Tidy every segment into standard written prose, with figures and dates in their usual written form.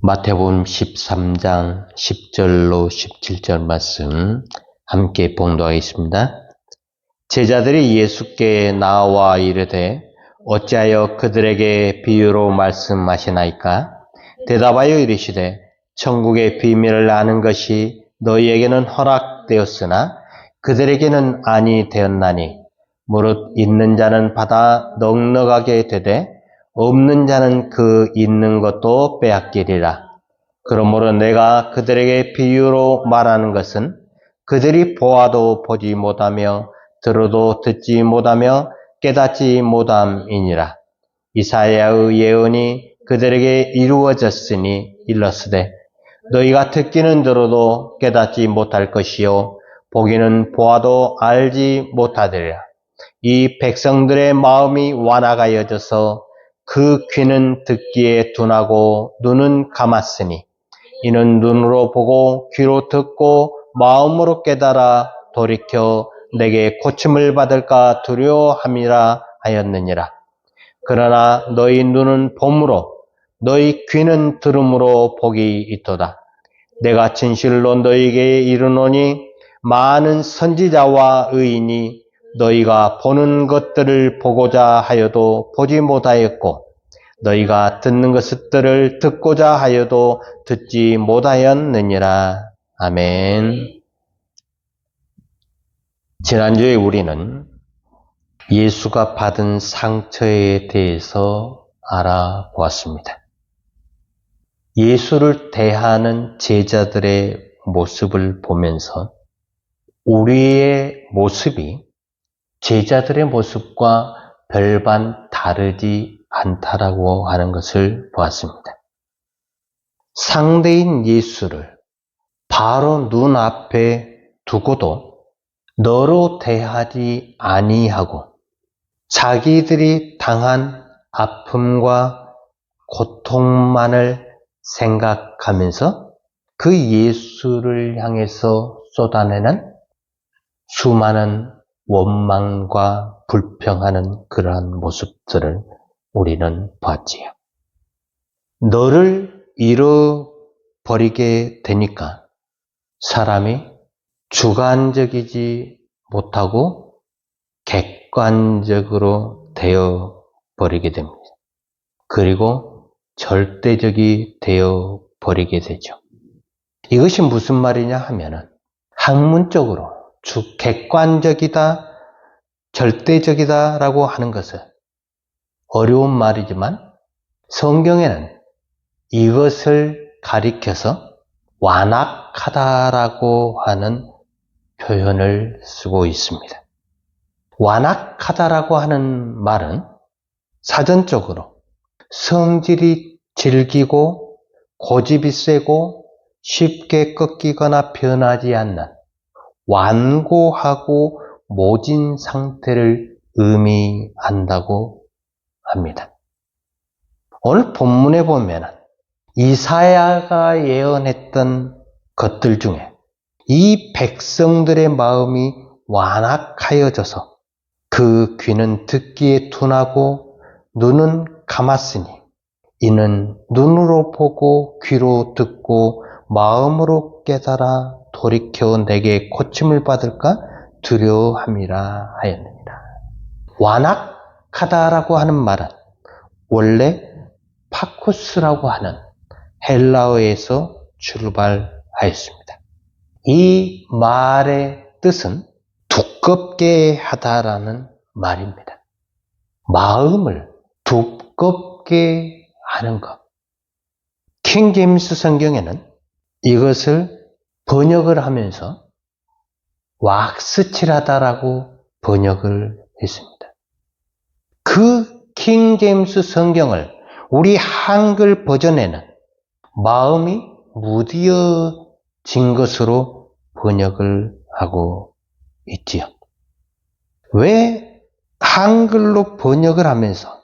마태복음 13장 10절로 17절 말씀 함께 봉독하겠습니다. 제자들이 예수께 나와 이르되 어찌하여 그들에게 비유로 말씀하시나이까? 대답하여 이르시되 천국의 비밀을 아는 것이 너희에게는 허락되었으나 그들에게는 아니 되었나니 무릇 있는 자는 받아 넉넉하게 되되 없는 자는 그 있는 것도 빼앗기리라. 그러므로 내가 그들에게 비유로 말하는 것은 그들이 보아도 보지 못하며 들어도 듣지 못하며 깨닫지 못함이니라. 이사야의 예언이 그들에게 이루어졌으니 일렀으되 너희가 듣기는 들어도 깨닫지 못할 것이요 보기는 보아도 알지 못하리라. 이 백성들의 마음이 완악하여져서 그 귀는 듣기에 둔하고 눈은 감았으니 이는 눈으로 보고 귀로 듣고 마음으로 깨달아 돌이켜 내게 고침을 받을까 두려워함이라 하였느니라. 그러나 너희 눈은 봄으로 너희 귀는 들음으로 복이 있도다. 내가 진실로 너희에게 이르노니 많은 선지자와 의인이 너희가 보는 것들을 보고자 하여도 보지 못하였고 너희가 듣는 것들을 듣고자 하여도 듣지 못하였느니라. 아멘. 지난주에 우리는 예수가 받은 상처에 대해서 알아보았습니다. 예수를 대하는 제자들의 모습을 보면서 우리의 모습이 제자들의 모습과 별반 다르지 않다라고 하는 것을 보았습니다. 상대인 예수를 바로 눈앞에 두고도 너로 대하지 아니하고 자기들이 당한 아픔과 고통만을 생각하면서 그 예수를 향해서 쏟아내는 수많은 원망과 불평하는 그러한 모습들을 우리는 봤지요. 너를 잃어버리게 되니까 사람이 주관적이지 못하고 객관적으로 되어버리게 됩니다. 그리고 절대적이 되어버리게 되죠. 이것이 무슨 말이냐 하면은 학문적으로 객관적이다, 절대적이다 라고 하는 것은 어려운 말이지만 성경에는 이것을 가리켜서 완악하다라고 하는 표현을 쓰고 있습니다. 완악하다라고 하는 말은 사전적으로 성질이 질기고 고집이 세고 쉽게 꺾이거나 변하지 않는 완고하고 모진 상태를 의미한다고 합니다. 오늘 본문에 보면 이사야가 예언했던 것들 중에 이 백성들의 마음이 완악하여져서 그 귀는 듣기에 둔하고 눈은 감았으니 이는 눈으로 보고 귀로 듣고 마음으로 깨달아 돌이켜 내게 고침을 받을까 두려워함이라 하였느니라. 완악하다라고 하는 말은 원래 파쿠스라고 하는 헬라어에서 출발하였습니다. 이 말의 뜻은 두껍게 하다라는 말입니다. 마음을 두껍게 하는 것. 킹 제임스 성경에는 이것을 번역을 하면서 왁스칠하다라고 번역을 했습니다. 그 킹 제임스 성경을 우리 한글 버전에는 마음이 무뎌진 것으로 번역을 하고 있지요. 왜 한글로 번역을 하면서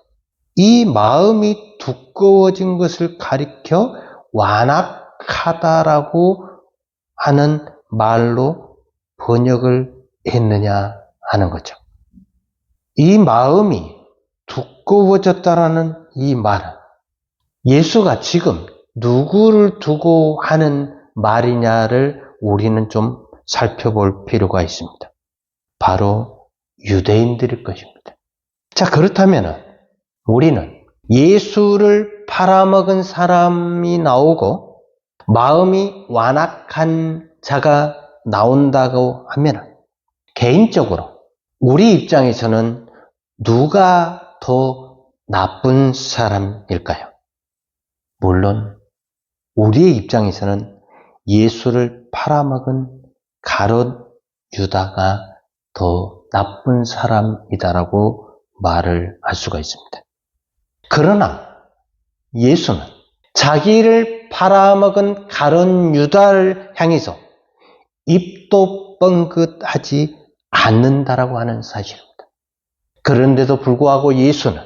이 마음이 두꺼워진 것을 가리켜 완악하다라고 하는 말로 번역을 했느냐 하는 거죠. 이 마음이 두꺼워졌다라는 이 말은 예수가 지금 누구를 두고 하는 말이냐를 우리는 좀 살펴볼 필요가 있습니다. 바로 유대인들일 것입니다. 자, 그렇다면 우리는 예수를 팔아먹은 사람이 나오고 마음이 완악한 자가 나온다고 하면 개인적으로 우리 입장에서는 누가 더 나쁜 사람일까요? 물론 우리의 입장에서는 예수를 팔아먹은 가룟 유다가 더 나쁜 사람이다라고 말을 할 수가 있습니다. 그러나 예수는 자기를 팔아먹은 가룟 유다를 향해서 입도 뻥긋하지 않는다라고 하는 사실입니다. 그런데도 불구하고 예수는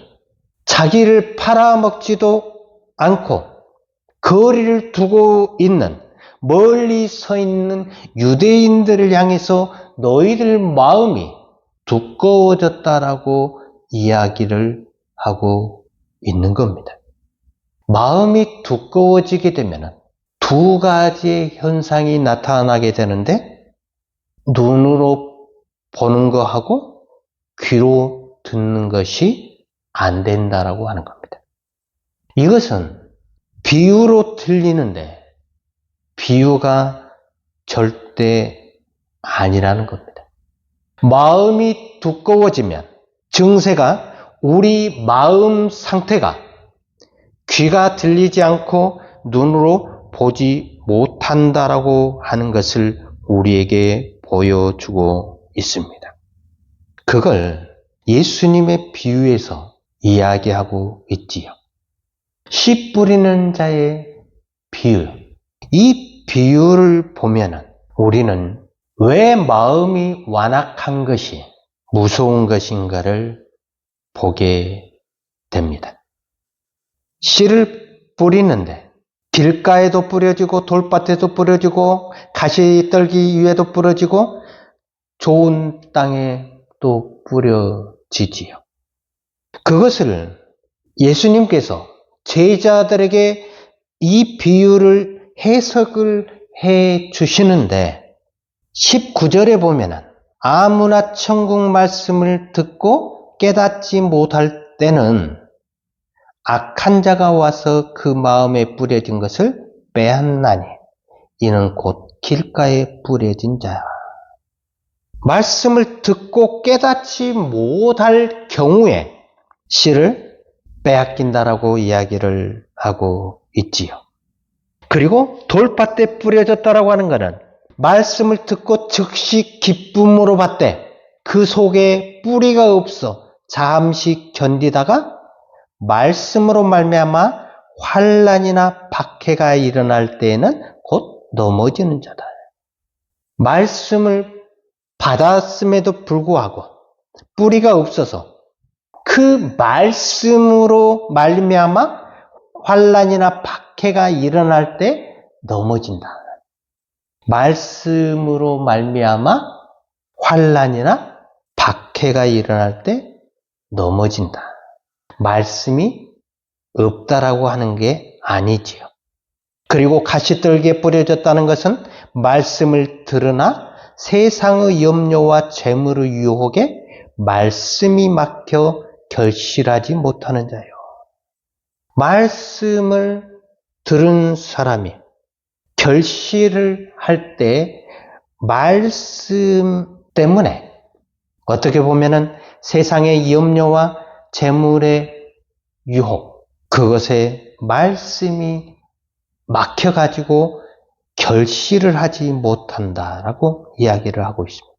자기를 팔아먹지도 않고 거리를 두고 있는 멀리 서 있는 유대인들을 향해서 너희들 마음이 두꺼워졌다라고 이야기를 하고 있는 겁니다. 마음이 두꺼워지게 되면 두 가지의 현상이 나타나게 되는데 눈으로 보는 거하고 귀로 듣는 것이 안 된다라고 하는 겁니다. 이것은 비유로 들리는데 비유가 절대 아니라는 겁니다. 마음이 두꺼워지면 증세가 우리 마음 상태가 귀가 들리지 않고 눈으로 보지 못한다라고 하는 것을 우리에게 보여주고 있습니다. 그걸 예수님의 비유에서 이야기하고 있지요. 씨 뿌리는 자의 비유. 이 비유를 보면은 우리는 왜 마음이 완악한 것이 무서운 것인가를 보게 됩니다. 씨를 뿌리는데 길가에도 뿌려지고 돌밭에도 뿌려지고 가시떨기 위에도 뿌려지고 좋은 땅에 또 뿌려지지요. 그것을 예수님께서 제자들에게 이 비유를 해석을 해 주시는데 19절에 보면은 아무나 천국 말씀을 듣고 깨닫지 못할 때는 악한 자가 와서 그 마음에 뿌려진 것을 빼앗나니 이는 곧 길가에 뿌려진 자야. 말씀을 듣고 깨닫지 못할 경우에 씨를 빼앗긴다라고 이야기를 하고 있지요. 그리고 돌밭에 뿌려졌다라고 하는 것은 말씀을 듣고 즉시 기쁨으로 받되 그 속에 뿌리가 없어 잠시 견디다가 말씀으로 말미암아 환난이나 박해가 일어날 때에는 곧 넘어지는 자다. 말씀을 받았음에도 불구하고 뿌리가 없어서 그 말씀으로 말미암아 환난이나 박해가 일어날 때 넘어진다. 말씀으로 말미암아 환난이나 박해가 일어날 때 넘어진다. 말씀이 없다라고 하는 게 아니지요. 그리고 가시떨기에 뿌려졌다는 것은 말씀을 들으나 세상의 염려와 재물의 유혹에 말씀이 막혀 결실하지 못하는 자요. 말씀을 들은 사람이 결실을 할 때 말씀 때문에 어떻게 보면은 세상의 염려와 재물의 유혹, 그것에 말씀이 막혀가지고 결실을 하지 못한다라고 이야기를 하고 있습니다.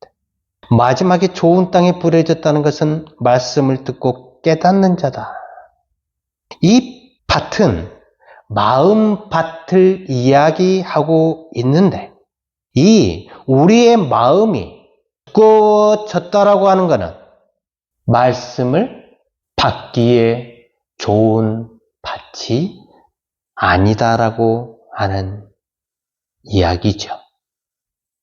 마지막에 좋은 땅에 뿌려졌다는 것은 말씀을 듣고 깨닫는 자다. 이 밭은 마음 밭을 이야기하고 있는데 이 우리의 마음이 두꺼워졌다라고 하는 것은 말씀을 받기에 좋은 밭이 아니다라고 하는 이야기죠.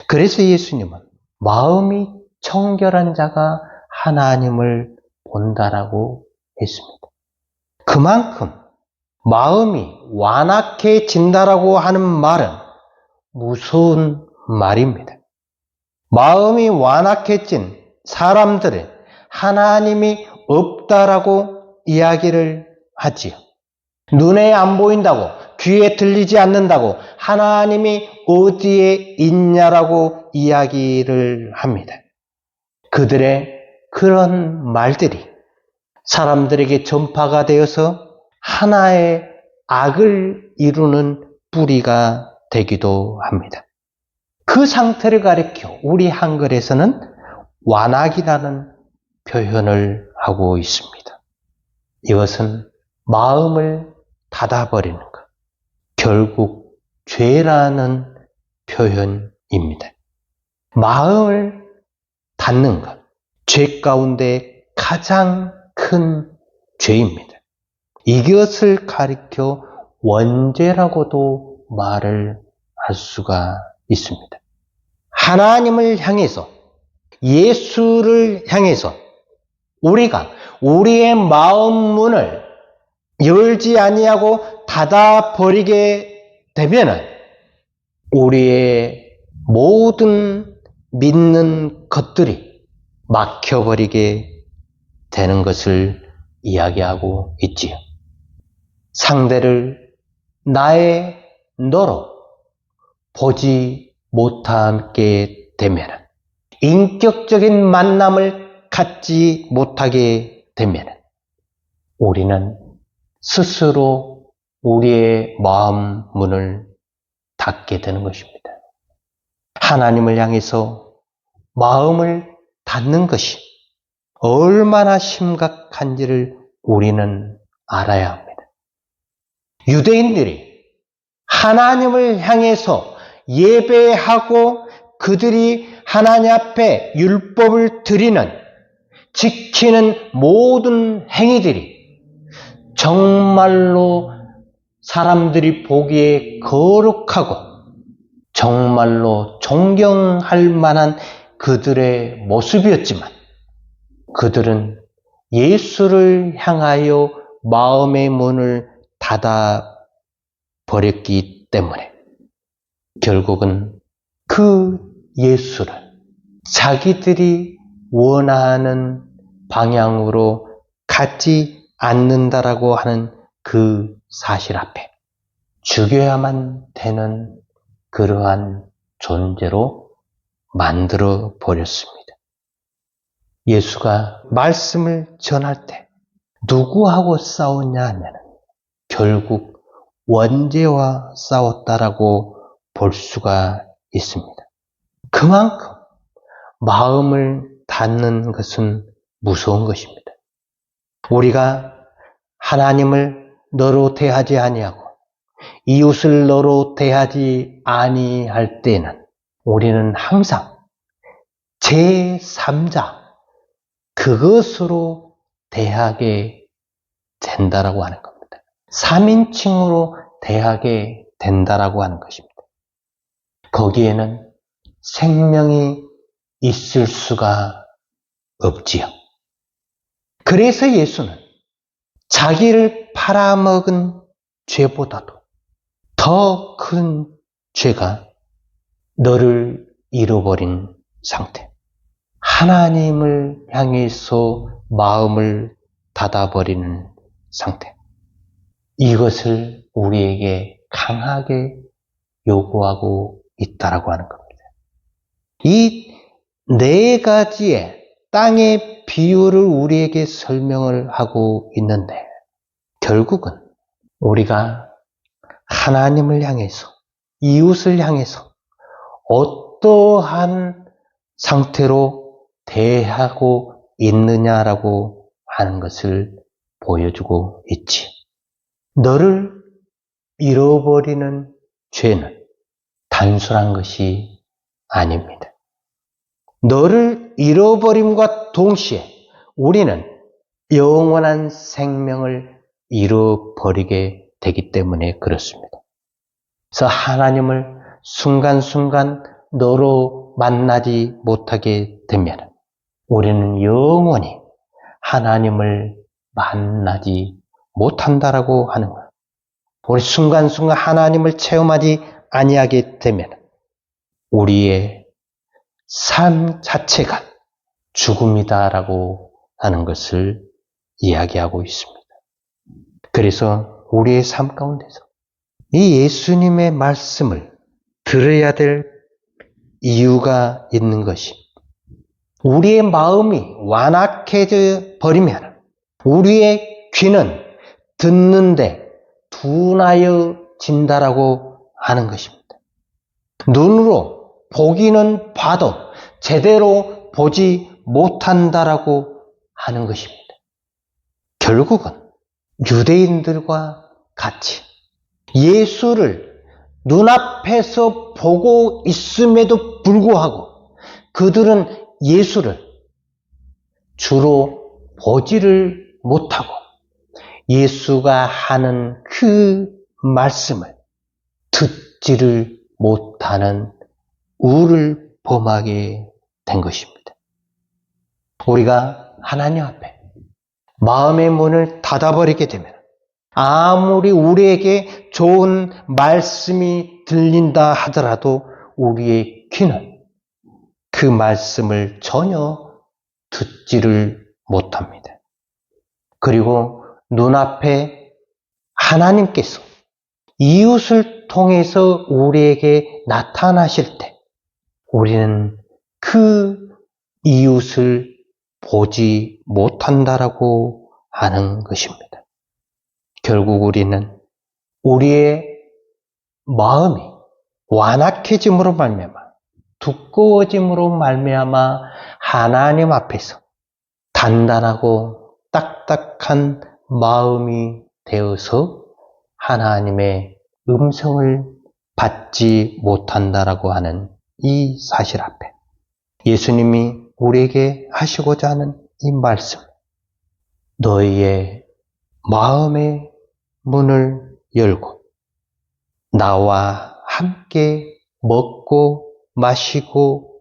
그래서 예수님은 마음이 청결한 자가 하나님을 본다라고 했습니다. 그만큼 마음이 완악해진다라고 하는 말은 무서운 말입니다. 마음이 완악해진 사람들은 하나님이 없다라고 이야기를 하지요. 눈에 안 보인다고, 귀에 들리지 않는다고 하나님이 어디에 있냐라고 이야기를 합니다. 그들의 그런 말들이 사람들에게 전파가 되어서 하나의 악을 이루는 뿌리가 되기도 합니다. 그 상태를 가리켜 우리 한글에서는 완악이라는 표현을 하고 있습니다. 이것은 마음을 닫아버리는 것, 결국 죄라는 표현입니다. 마음을 닫는 것, 죄 가운데 가장 큰 죄입니다. 이것을 가리켜 원죄라고도 말을 할 수가 있습니다. 하나님을 향해서, 예수를 향해서 우리가 우리의 마음 문을 열지 아니하고 닫아버리게 되면은 우리의 모든 믿는 것들이 막혀버리게 되는 것을 이야기하고 있지요. 상대를 나의 너로 보지 못하게 되면, 인격적인 만남을 갖지 못하게 되면 우리는 스스로 우리의 마음 문을 닫게 되는 것입니다. 하나님을 향해서 마음을 닫는 것이 얼마나 심각한지를 우리는 알아야 합니다. 유대인들이 하나님을 향해서 예배하고 그들이 하나님 앞에 율법을 드리는, 지키는 모든 행위들이 정말로 사람들이 보기에 거룩하고 정말로 존경할 만한 그들의 모습이었지만 그들은 예수를 향하여 마음의 문을 닫아 버렸기 때문에 결국은 그 예수를 자기들이 원하는 방향으로 가지 않는다라고 하는 그 사실 앞에 죽여야만 되는 그러한 존재로 만들어 버렸습니다. 예수가 말씀을 전할 때 누구하고 싸웠냐 하면 결국 원죄와 싸웠다라고 볼 수가 있습니다. 그만큼 마음을 닫는 것은 무서운 것입니다. 우리가 하나님을 너로 대하지 아니하고 이웃을 너로 대하지 아니할 때는 우리는 항상 제3자 그것으로 대하게 된다라고 하는 겁니다. 3인칭으로 대하게 된다라고 하는 것입니다. 거기에는 생명이 있을 수가 없지요. 그래서 예수는 자기를 팔아먹은 죄보다도 더 큰 죄가 너를 잃어버린 상태, 하나님을 향해서 마음을 닫아버리는 상태, 이것을 우리에게 강하게 요구하고 있다라고 하는 겁니다. 이 네 가지의 땅의 비유를 우리에게 설명을 하고 있는데 결국은 우리가 하나님을 향해서, 이웃을 향해서 어떠한 상태로 대하고 있느냐라고 하는 것을 보여주고 있지. 너를 잃어버리는 죄는 단순한 것이 아닙니다. 너를 잃어버림과 동시에 우리는 영원한 생명을 잃어버리게 되기 때문에 그렇습니다. 그래서 하나님을 순간순간 너로 만나지 못하게 되면 우리는 영원히 하나님을 만나지 못한다라고 하는 거예요. 우리 순간순간 하나님을 체험하지 아니하게 되면 우리의 삶 자체가 죽음이다라고 하는 것을 이야기하고 있습니다. 그래서 우리의 삶 가운데서 이 예수님의 말씀을 들어야 될 이유가 있는 것이 우리의 마음이 완악해져 버리면 우리의 귀는 듣는데 둔하여진다라고 하는 것입니다. 눈으로 보기는 봐도 제대로 보지 못한다라고 하는 것입니다. 결국은 유대인들과 같이 예수를 눈앞에서 보고 있음에도 불구하고 그들은 예수를 주로 보지를 못하고 예수가 하는 그 말씀을 듣지를 못하는 우를 범하게 된 것입니다. 우리가 하나님 앞에 마음의 문을 닫아버리게 되면 아무리 우리에게 좋은 말씀이 들린다 하더라도 우리의 귀는 그 말씀을 전혀 듣지를 못합니다. 그리고 눈앞에 하나님께서 이웃을 통해서 우리에게 나타나실 때 우리는 그 이웃을 보지 못한다라고 하는 것입니다. 결국 우리는 우리의 마음이 완악해짐으로 말미암아 두꺼워짐으로 말미암아 하나님 앞에서 단단하고 딱딱한 마음이 되어서 하나님의 음성을 받지 못한다라고 하는 이 사실 앞에 예수님이 우리에게 하시고자 하는 이 말씀, 너희의 마음의 문을 열고 나와 함께 먹고 마시고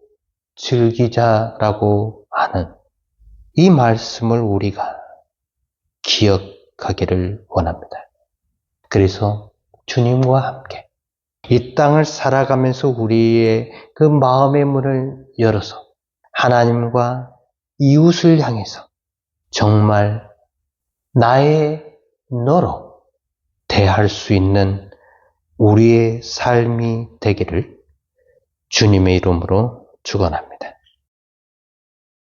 즐기자라고 하는 이 말씀을 우리가 기억하기를 원합니다. 그래서 주님과 함께 이 땅을 살아가면서 우리의 그 마음의 문을 열어서 하나님과 이웃을 향해서 정말 나의 너로 대할 수 있는 우리의 삶이 되기를 주님의 이름으로 축원합니다.